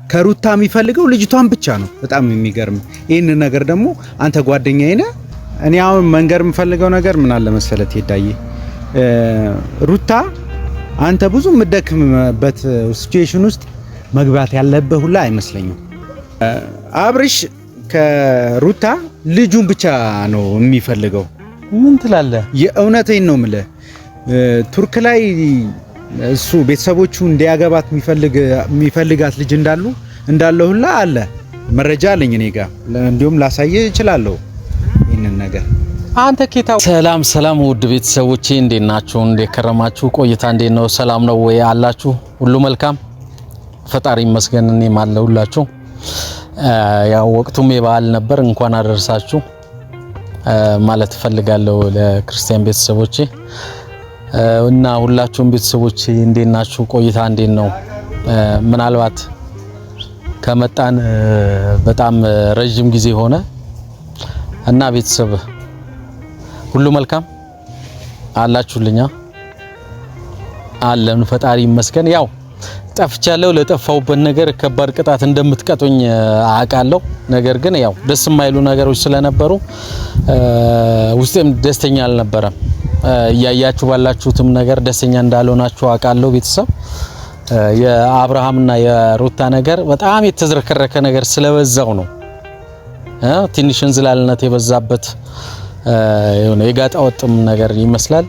ከሩታ የሚፈልገው ልጅቷን ብቻ ነው። በጣም የሚገርም ይሄን ነገር ደግሞ አንተ ጓደኛዬ ነህ። እኔ አሁን መንገር የምፈልገው ነገር ምን አለ መሰለት ሄዳዬ ሩታ አንተ ብዙ መደክምበት ሲቹዌሽን ውስጥ መግባት ያለበት ሁላ አይመስለኝም። አብርሽ ከሩታ ልጁን ብቻ ነው የሚፈልገው። ምን ትላለህ? የእውነቴን ነው የምልህ። ቱርክ ላይ እሱ ቤተሰቦቹ እንዲያገባት የሚፈልጋት ልጅ እንዳለው ሁላ አለ መረጃ አለኝ እኔ ጋር። እንዲሁም ላሳየ እችላለሁ ይሄንን ነገር። አንተ ኬታ ሰላም ውድ ቤተሰቦቼ እንዴት ናችሁ? እንዴት ከረማችሁ? ቆይታ እንዴት ነው? ሰላም ነው ወይ አላችሁ? ሁሉ መልካም ፈጣሪ ይመስገን። እኔም አለሁላችሁ። ያው ወቅቱም የበዓል ነበር። እንኳን አደረሳችሁ ማለት ፈልጋለሁ ለክርስቲያን ቤተሰቦቼ እና ሁላችሁም ቤተሰቦቼ እንዴት ናችሁ? ቆይታ እንዴት ነው? ምናልባት ከመጣን በጣም ረጅም ጊዜ ሆነ እና ቤተሰብ ሁሉ መልካም አላችሁልኛ? አለን ፈጣሪ ይመስገን። ያው ጠፍቻለሁ። ለጠፋውበት ነገር ከባድ ቅጣት እንደምትቀጡኝ አውቃለሁ። ነገር ግን ያው ደስ የማይሉ ነገሮች ስለነበሩ ውስጤም ደስተኛ አልነበረም። እያያችሁ ባላችሁትም ነገር ደስተኛ እንዳልሆናችሁ አውቃለሁ ቤተሰብ። የአብርሃምና የሩታ ነገር በጣም የተዝረከረከ ነገር ስለበዛው ነው። ትንሽ እንዝላልነት የበዛበት የሆነ የጋጣ ወጥም ነገር ይመስላል።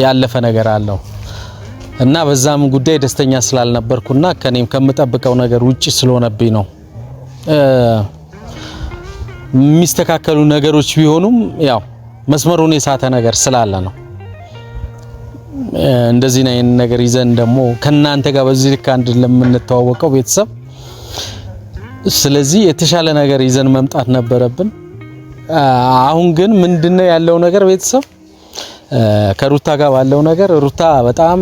ያለፈ ነገር አለው እና በዛም ጉዳይ ደስተኛ ስላልነበርኩና ከኔም ከምጠብቀው ነገር ውጪ ስለሆነብኝ ነው። የሚስተካከሉ ነገሮች ቢሆኑም ያው መስመሩን የሳተ ነገር ስላለ ነው። እንደዚህ ነገር ይዘን ደግሞ ከናንተ ጋር በዚህ ልክ አንድ ለምንተዋወቀው ቤተሰብ ስለዚህ የተሻለ ነገር ይዘን መምጣት ነበረብን። አሁን ግን ምንድነው ያለው ነገር ቤተሰብ ከሩታ ጋር ባለው ነገር ሩታ በጣም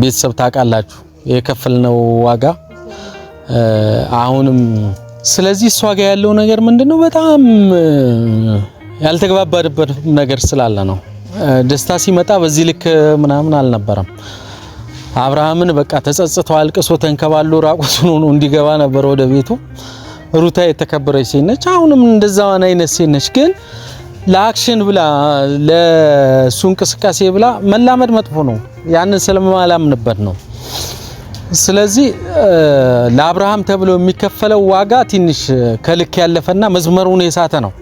ቤተሰብ ታውቃላችሁ የከፈልነው ዋጋ አሁንም ስለዚህ እሷ ጋር ያለው ነገር ምንድነው በጣም ያልተግባባበት ነገር ስላለ ነው። ደስታ ሲመጣ በዚህ ልክ ምናምን አልነበረም። አብርሃምን በቃ ተጸጽቶ አልቅሶ ተንከባሎ ራቁቱን ሆኖ እንዲገባ ነበር ወደ ቤቱ። ሩታ የተከበረች ሴት ነች። አሁንም እንደዛው አይነት ሴት ነች። ግን ለአክሽን ብላ ለሱ እንቅስቃሴ ብላ መላመድ መጥፎ ነው። ያንን ስለማላምንበት ነው። ስለዚህ ለአብርሃም ተብሎ የሚከፈለው ዋጋ ትንሽ ከልክ ያለፈና መስመሩን የሳተ ነው።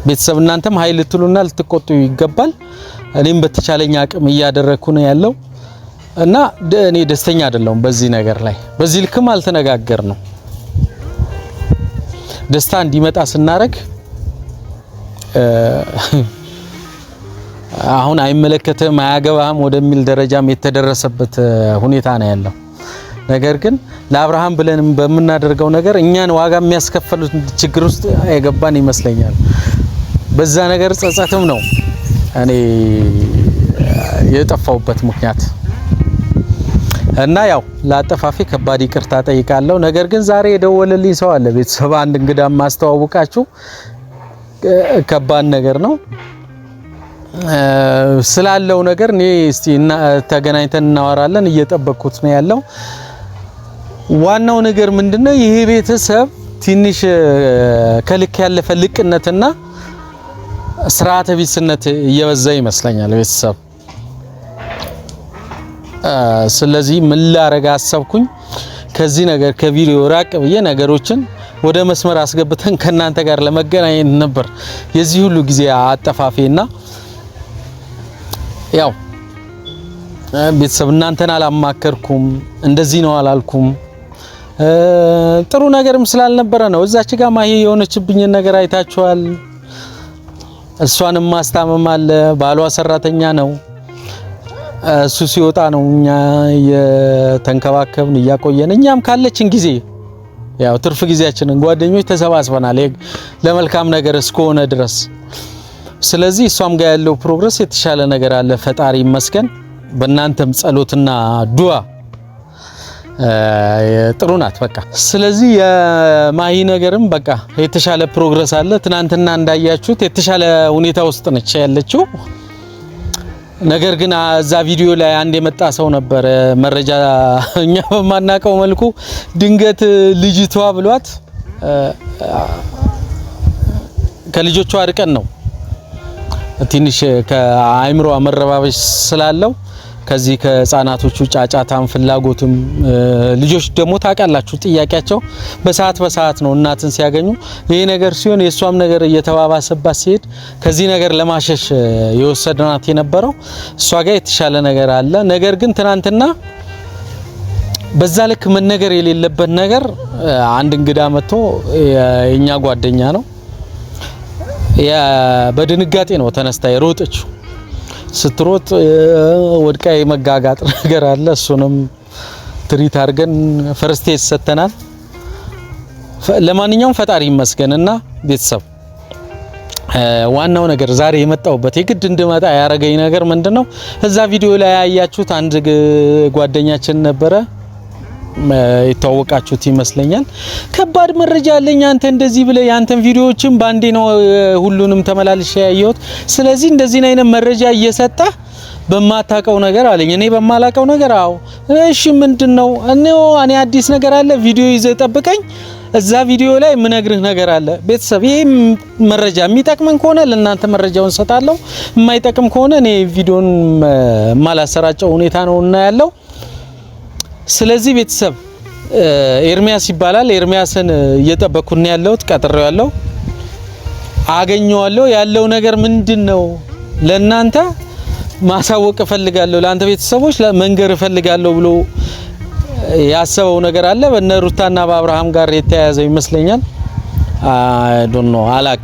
ቤተሰብ እናንተም ኃይል ልትሉና ልትቆጡ ይገባል። እኔም በተቻለኝ አቅም እያደረኩ ነው ያለው እና እኔ ደስተኛ አይደለሁም በዚህ ነገር ላይ። በዚህ ልክም አልተነጋገር ነው። ደስታ እንዲመጣ ስናረግ አሁን አይመለከተም አያገባም ወደሚል ደረጃም የተደረሰበት ሁኔታ ነው ያለው። ነገር ግን ለአብርሃም ብለን በመናደርገው ነገር እኛን ዋጋ የሚያስከፍል ችግር ውስጥ አይገባን ይመስለኛል። በዛ ነገር ጸጸትም ነው እኔ የጠፋውበት ምክንያት እና ያው ለአጠፋፊ ከባድ ይቅርታ ጠይቃለሁ። ነገር ግን ዛሬ የደወለልኝ ሰው አለ ቤተሰብ፣ አንድ እንግዳ ማስተዋወቃችሁ ከባድ ነገር ነው ስላለው ነገር እኔ እስቲ ተገናኝተን እናወራለን። እየጠበቅኩት ነው ያለው። ዋናው ነገር ምንድነው ይሄ ቤተሰብ ትንሽ ከልክ ያለፈ ልቅነትና ስርዓተ ቢስነት እየበዛ ይመስለኛል ቤተሰብ። ስለዚህ ምን ላረጋ አሰብኩኝ ከዚህ ነገር ከቪዲዮ ራቅ ብዬ ነገሮችን ወደ መስመር አስገብተን ከናንተ ጋር ለመገናኘት ነበር የዚህ ሁሉ ጊዜ አጠፋፌና ያው ቤተሰብ እናንተን አላማከርኩም፣ እንደዚህ ነው አላልኩም። ጥሩ ነገርም ስላልነበረ ነው። እዛች ጋር ማሂ የሆነችብኝ ነገር አይታችኋል። እሷንም ማስታመም አለ። ባሏ ሰራተኛ ነው። እሱ ሲወጣ ነው እኛ የተንከባከብን እያቆየን እኛም ካለችን ጊዜ ያው ትርፍ ጊዜያችንን ጓደኞች ተሰባስበናል ለመልካም ነገር እስከሆነ ድረስ። ስለዚህ እሷም ጋር ያለው ፕሮግረስ የተሻለ ነገር አለ ፈጣሪ ይመስገን። በእናንተም ጸሎትና ዱዓ ጥሩ ናት በቃ። ስለዚህ የማሂ ነገርም በቃ የተሻለ ፕሮግረስ አለ። ትናንትና እንዳያችሁት የተሻለ ሁኔታ ውስጥ ነች ያለችው። ነገር ግን እዛ ቪዲዮ ላይ አንድ የመጣ ሰው ነበር መረጃ እኛ በማናቀው መልኩ ድንገት ልጅቷ ብሏት ከልጆቿ አርቀን ነው ትንሽ ከአይምሮ መረባበሽ ስላለው ከዚህ ከህፃናቶቹ ጫጫታም ፍላጎትም ልጆች ደግሞ ታውቃላችሁ ጥያቄያቸው በሰዓት ነው እናትን ሲያገኙ ይሄ ነገር ሲሆን የሷም ነገር እየተባባሰባት ሲሄድ ከዚህ ነገር ለማሸሽ የወሰደናት የነበረው እሷ ጋር የተሻለ ነገር አለ። ነገር ግን ትናንትና በዛ ልክ መነገር የሌለበት ነገር አንድ እንግዳ መጥቶ የኛ ጓደኛ ነው በድንጋጤ ነው ተነስታ የሮጠችው። ስትሮጥ ወድቃ የመጋጋጥ ነገር አለ። እሱንም ትሪት አድርገን ፈርስት ኤድ ሰተናል። ለማንኛውም ፈጣሪ ይመስገንና ቤተሰብ ዋናው ነገር ዛሬ የመጣውበት የግድ እንድመጣ ያረገኝ ነገር ምንድነው እዛ ቪዲዮ ላይ ያያችሁት አንድ ጓደኛችን ነበረ ይተዋወቃችሁት ይመስለኛል። ከባድ መረጃ አለኝ አንተ እንደዚህ ብለ ያንተን ቪዲዮዎችን ባንዴ ነው ሁሉንም ተመላልሼ ያየሁት። ስለዚህ እንደዚህ አይነት መረጃ እየሰጣ በማታቀው ነገር አለኝ። እኔ በማላቀው ነገር አው እሺ ምንድነው እኔ አዲስ ነገር አለ ቪዲዮ ይዘህ ጠብቀኝ። እዛ ቪዲዮ ላይ ምነግርህ ነገር አለ። ቤተሰብ ይሄ መረጃ የሚጠቅመን ከሆነ ለእናንተ መረጃውን ሰጣለሁ፣ የማይጠቅም ከሆነ እኔ ቪዲዮን ማላሰራጨው ሁኔታ ነውና ያለው። ስለዚህ ቤተሰብ ኤርሚያስ ይባላል። ኤርሚያስን እየጠበቅኩኝ ያለሁት ቀጥሬው ያለው አገኘዋለሁ። ያለው ነገር ምንድነው ለእናንተ ማሳወቅ ፈልጋለሁ፣ ለአንተ ቤተሰቦች መንገር ፈልጋለሁ ብሎ ያሰበው ነገር አለ። በነሩታና በአብርሃም ጋር የተያያዘው ይመስለኛል። አይ ዶንት ኖ አላቅ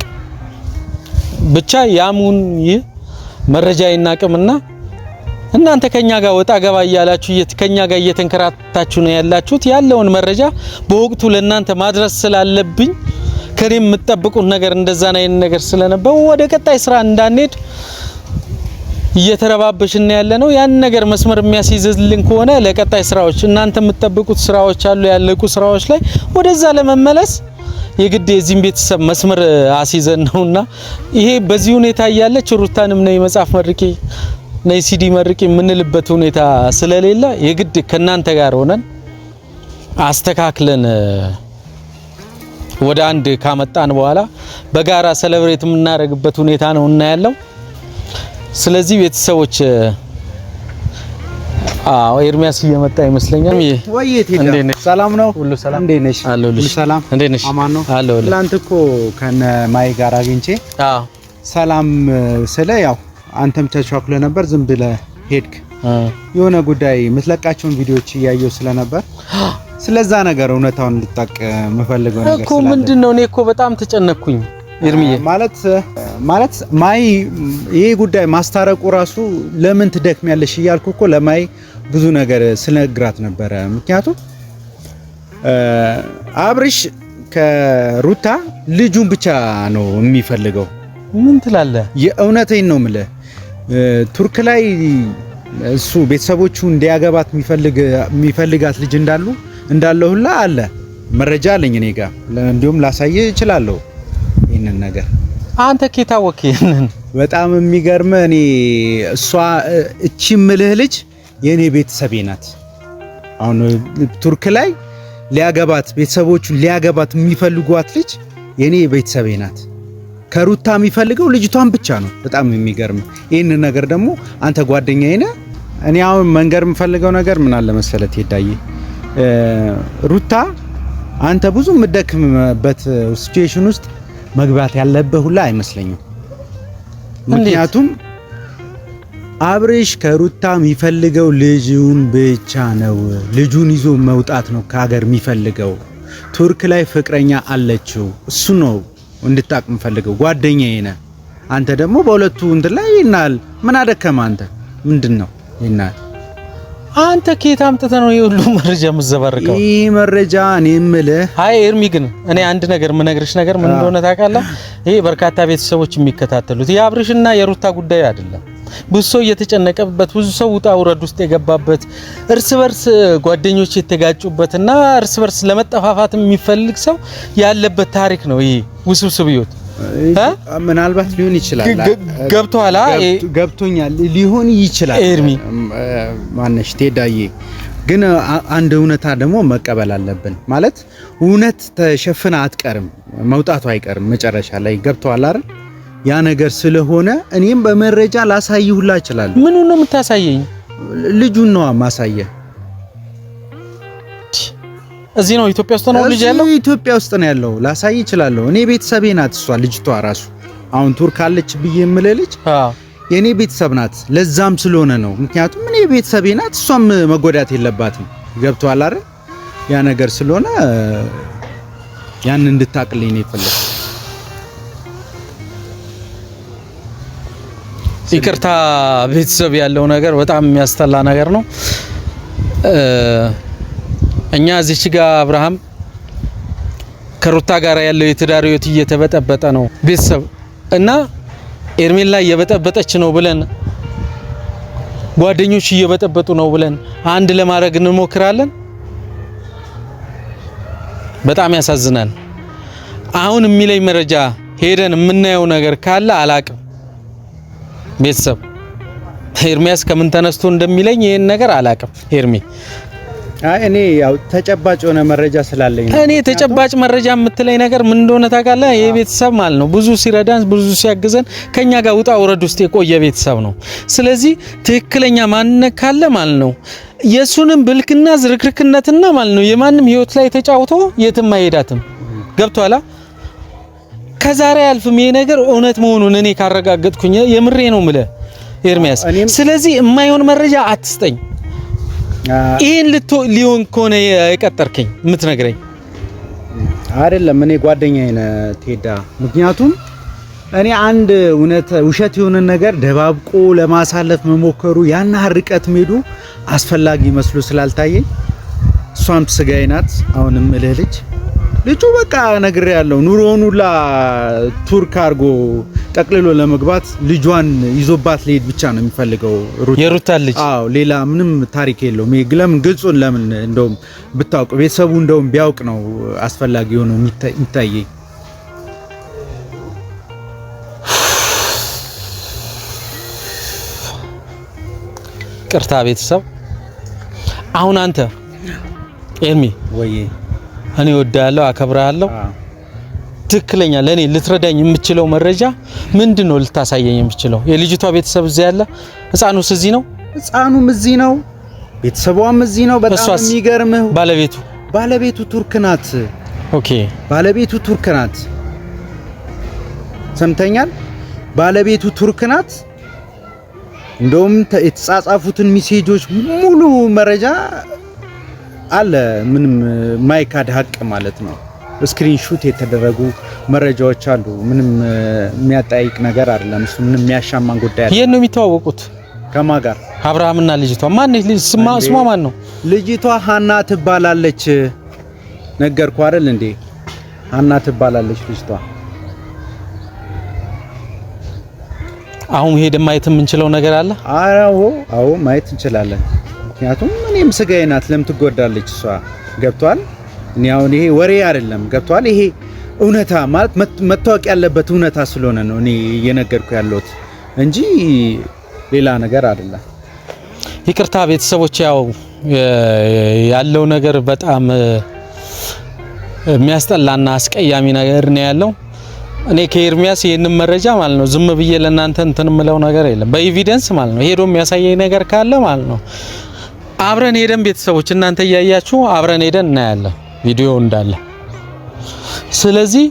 ብቻ ያሙን ይህ መረጃ ይናቅምና እናንተ ከኛ ጋር ወጣ ገባ እያላችሁ ከኛ ጋር እየተንከራታችሁ ነው ያላችሁት። ያለውን መረጃ በወቅቱ ለእናንተ ማድረስ ስላለብኝ ከኔም የምትጠብቁት ነገር እንደዛ ነገር ስለነበረ ወደ ቀጣይ ስራ እንዳንሄድ እየተረባበሽን ያለነው ያን ነገር መስመር የሚያስይዝልን ከሆነ ለቀጣይ ስራዎች እናንተ የምትጠብቁት ስራዎች አሉ ያለቁ ስራዎች ላይ ወደዛ ለመመለስ የግድ የዚህን ቤተሰብ መስመር አስይዘን ነውና ይሄ በዚህ ሁኔታ ያለች ሩታንም ነው መጻፍ መርቂ ነይ ሲዲ መርቂ የምንልበት ሁኔታ ስለሌለ የግድ ከናንተ ጋር ሆነን አስተካክለን ወደ አንድ ካመጣን በኋላ በጋራ ሴሌብሬት የምናደርግበት ሁኔታ ነው እና ያለው። ስለዚህ ቤተሰቦች ኤርሚያስ እየመጣ ይመስለኛል። ወይዬ ሰላም ነው? ሁሉ ሰላም እንዴ ነሽ? ሁሉ ሰላም እንዴ ነሽ? አማን ነው አለው። ትላንት እኮ ከነ ማይ ጋር አግኝቼ ሰላም ስለ ያው አንተም ተቻኩለ ነበር ዝም ብለህ ሄድክ። የሆነ ጉዳይ የምትለቃቸውን ቪዲዮዎች እያየሁ ስለነበር ስለዛ ነገር እውነታውን እንድታቅ መፈልገው ነገር እኮ ምንድነው እኔ እኮ በጣም ተጨነቅኩኝ ኤርሚዬ። ማለት ማይ ይሄ ጉዳይ ማስታረቁ ራሱ ለምን ትደክሚያለሽ እያልኩ እኮ ለማይ ብዙ ነገር ስለነግራት ነበር። ምክንያቱም አብርሽ ከሩታ ልጁን ብቻ ነው የሚፈልገው። ምን ትላለህ? የእውነቴን ነው የምልህ። ቱርክ ላይ እሱ ቤተሰቦቹ እንዲያገባት የሚፈልጋት ልጅ እንዳለው ሁላ አለ መረጃ አለኝ እኔ ጋር። እንዲሁም ላሳየ እችላለሁ ይሄንን ነገር። አንተ ከታወክ ይሄንን በጣም የሚገርም እኔ እሷ እቺ ምልህ ልጅ የኔ ቤተሰቤ ናት። አሁን ቱርክ ላይ ሊያገባት ቤተሰቦቹ ሊያገባት የሚፈልጓት ልጅ የኔ ቤተሰቤ ናት። ከሩታ የሚፈልገው ልጅቷን ብቻ ነው። በጣም የሚገርም ይሄንን ነገር ደግሞ አንተ ጓደኛዬ ነህ። እኔ አሁን መንገር የምፈልገው ነገር ምን አለ መሰለት ይዳይ ሩታ አንተ ብዙ ምደክምበት ሲቹዌሽን ውስጥ መግባት ያለበት ሁላ አይመስለኝም። ምክንያቱም አብርሽ ከሩታ የሚፈልገው ልጁን ብቻ ነው። ልጁን ይዞ መውጣት ነው ከሀገር የሚፈልገው። ቱርክ ላይ ፍቅረኛ አለችው። እሱ ነው እንድታቅም ፈልገው ጓደኛዬ ነህ። አንተ ደግሞ በሁለቱ እንት ላይ ይናል ምን አደከመ? አንተ ምንድነው ይናል? አንተ ከየት አምጥተህ ነው ይሁሉ መረጃ የምዘባርከው? ይሄ መረጃ እኔ የምልህ አይ ኤርሚ፣ ግን እኔ አንድ ነገር ምነግርሽ ነገር ምን እንደሆነ ታውቃለህ? ይሄ በርካታ ቤተሰቦች የሚከታተሉት የአብርሽና የሩታ ጉዳይ አይደለም። ብዙ ሰው እየተጨነቀበት፣ ብዙ ሰው ውጣ ውረድ ውስጥ የገባበት፣ እርስ በርስ ጓደኞች የተጋጩበትና እርስ በርስ ለመጠፋፋት የሚፈልግ ሰው ያለበት ታሪክ ነው። ይሄ ውስብስብ ህይወት ምናልባት ሊሆን ይችላል። ገብቶሃል? ገብቶኛል። ሊሆን ይችላል ኤርሚ ማነሽ ቴዳዬ፣ ግን አንድ እውነታ ደግሞ መቀበል አለብን። ማለት እውነት ተሸፍና አትቀርም፣ መውጣቱ አይቀርም መጨረሻ ላይ። ገብቶሃል አይደል? ያ ነገር ስለሆነ እኔም በመረጃ ላሳይሁላ እችላለሁ። ምን ነው የምታሳየኝ? ልጁን ነው ማሳየ። እዚህ ነው ኢትዮጵያ ውስጥ ነው ልጅ ያለው? ኢትዮጵያ ውስጥ ነው ያለው። ላሳይ እችላለሁ። እኔ ቤተሰቤ ናት እሷ ልጅቷ ራሱ አሁን ቱርክ አለች ብዬ የምልህ የኔ ቤተሰብ ናት። ለዛም ስለሆነ ነው። ምክንያቱም እኔ ቤተሰቤ ናት፣ እሷም መጎዳት የለባትም። ገብቶሃል አይደል? ያ ነገር ስለሆነ ያን እንድታቅልኝ ነው የፈለኩት። ይቅርታ ቤተሰብ ያለው ነገር በጣም የሚያስጠላ ነገር ነው። እኛ እዚች ጋር አብርሃም ከሩታ ጋር ያለው የትዳር ህይወት እየተበጠበጠ ነው ቤተሰብ እና ኤርሜላ እየበጠበጠች ነው ብለን ጓደኞች እየበጠበጡ ነው ብለን አንድ ለማድረግ እንሞክራለን። በጣም ያሳዝናል። አሁን የሚለኝ መረጃ ሄደን የምናየው ነገር ካለ አላቅም። ቤተሰብ ኤርሚያስ ከምን ተነስቶ እንደሚለኝ ይሄን ነገር አላቅም። ኤርሚ እኔ ያው ተጨባጭ የሆነ መረጃ ስላለኝ ነው። እኔ ተጨባጭ መረጃ የምትለኝ ነገር ምን እንደሆነ ታውቃለህ? ይሄ ቤተሰብ ማለት ነው ብዙ ሲረዳን ብዙ ሲያግዘን ከኛ ጋር ውጣ ውረድ ውስጥ የቆየ ቤተሰብ ነው። ስለዚህ ትክክለኛ ማንነት ካለ ማለት ነው የሱንም ብልክና ዝርክርክነትና ማለት ነው የማንም ህይወት ላይ ተጫውቶ የትም አይሄዳትም። ገብቷላ? ከዛሬ አልፍም ይሄ ነገር እውነት መሆኑን እኔ ካረጋገጥኩኝ የምሬ ነው የምልህ ኤርሚያስ። ስለዚህ የማይሆን መረጃ አትስጠኝ። ይሄን ሊሆን ከሆነ የቀጠርከኝ የምትነግረኝ አይደለም። እኔ ጓደኛዬ ነህ ቴዳ። ምክንያቱም እኔ አንድ ውሸት የሆነ ነገር ደባብቆ ለማሳለፍ መሞከሩ ያን ርቀት ሄዱ አስፈላጊ መስሎ ስላልታየኝ እሷም ስጋዬ ናት። አሁንም እልህ ልጁ በቃ ነግሬያለሁ። ኑሮውን ሁላ ቱርክ አርጎ ጠቅልሎ ለመግባት ልጇን ይዞባት ሊሄድ ብቻ ነው የሚፈልገው የሩታ ልጅ። አዎ ሌላ ምንም ታሪክ የለውም። ለምን ግልጹን ለምን እንደውም ብታውቅ ቤተሰቡ እንደውም ቢያውቅ ነው አስፈላጊ ሆኖ የሚታየኝ። ቅርታ ቤተሰብ። አሁን አንተ ኤርሚ ወይ እኔ ወዳለሁ አከብራለሁ። ትክክለኛ ለኔ ልትረዳኝ የምትችለው መረጃ ምንድነው? ልታሳየኝ የምትችለው የልጅቷ ቤተሰብ እዚህ ያለ? ህፃኑስ እዚህ ነው? ህፃኑም እዚህ ነው፣ ቤተሰቧም እዚህ ነው። በጣም የሚገርምህ ባለቤቱ ቱርክ ናት። ኦኬ ባለቤቱ ቱርክ ናት። ሰምተኛል? ባለቤቱ ቱርክ ናት። እንደውም የተጻጻፉትን ሜሴጆች ሙሉ መረጃ አለ። ምንም ማይካድ ሀቅ ማለት ነው። ስክሪንሹት የተደረጉ መረጃዎች አሉ። ምንም የሚያጣይቅ ነገር አይደለም። እሱ ምንም የሚያሻማን ጉዳይ አይደለም። የት ነው የሚተዋወቁት? ከማን ጋር? አብርሃምና ልጅቷ። ማን ስሟ ማን ነው? ልጅቷ ሀና ትባላለች። ነገርኩ አይደል እንዴ? ሀና ትባላለች ልጅቷ። አሁን ሄደን ማየት የምንችለው ነገር አለ? አዎ ማየት እንችላለን። ምክንያቱም እኔም ስጋዬ ናት። ለምን ትጎዳለች እሷ? ገብቷል? እኔ አሁን ይሄ ወሬ አይደለም። ገብቷል? ይሄ እውነታ ማለት መታወቅ ያለበት እውነታ ስለሆነ ነው እኔ እየነገርኩ ያለሁት እንጂ ሌላ ነገር አይደለም። ይቅርታ ቤተሰቦች፣ ያው ያለው ነገር በጣም የሚያስጠላና አስቀያሚ ነገር ነው ያለው። እኔ ከኤርሚያስ ይሄንን መረጃ ማለት ነው ዝም ብዬ ለእናንተ እንትን ምለው ነገር የለም። በኤቪደንስ ማለት ነው ሄዶ የሚያሳየኝ ነገር ካለ ማለት ነው አብረን ሄደን ቤተሰቦች እናንተ እያያችሁ አብረን ሄደን እናያለን ቪዲዮ እንዳለ። ስለዚህ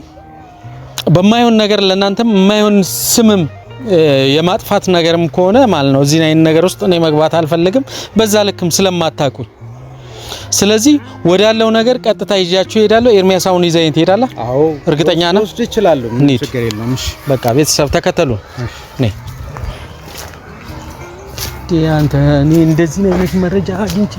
በማይሆን ነገር ለእናንተም የማይሆን ስምም የማጥፋት ነገርም ከሆነ ማለት ነው እዚህ አይነት ነገር ውስጥ እኔ መግባት አልፈልግም፣ በዛ ልክም ስለማታውቁኝ። ስለዚህ ወዳለው ነገር ቀጥታ ይዣችሁ ሄዳለሁ። ኤርሚያስ አሁን ይዘኝ ትሄዳለህ? አዎ እርግጠኛ ነህ? ወስድ ይችላል። ምን ችግር የለውም። እሺ በቃ ቤተሰብ ተከተሉ። ነይ አንተ እኔ እንደዚህ አይነት መረጃ አግኝቼ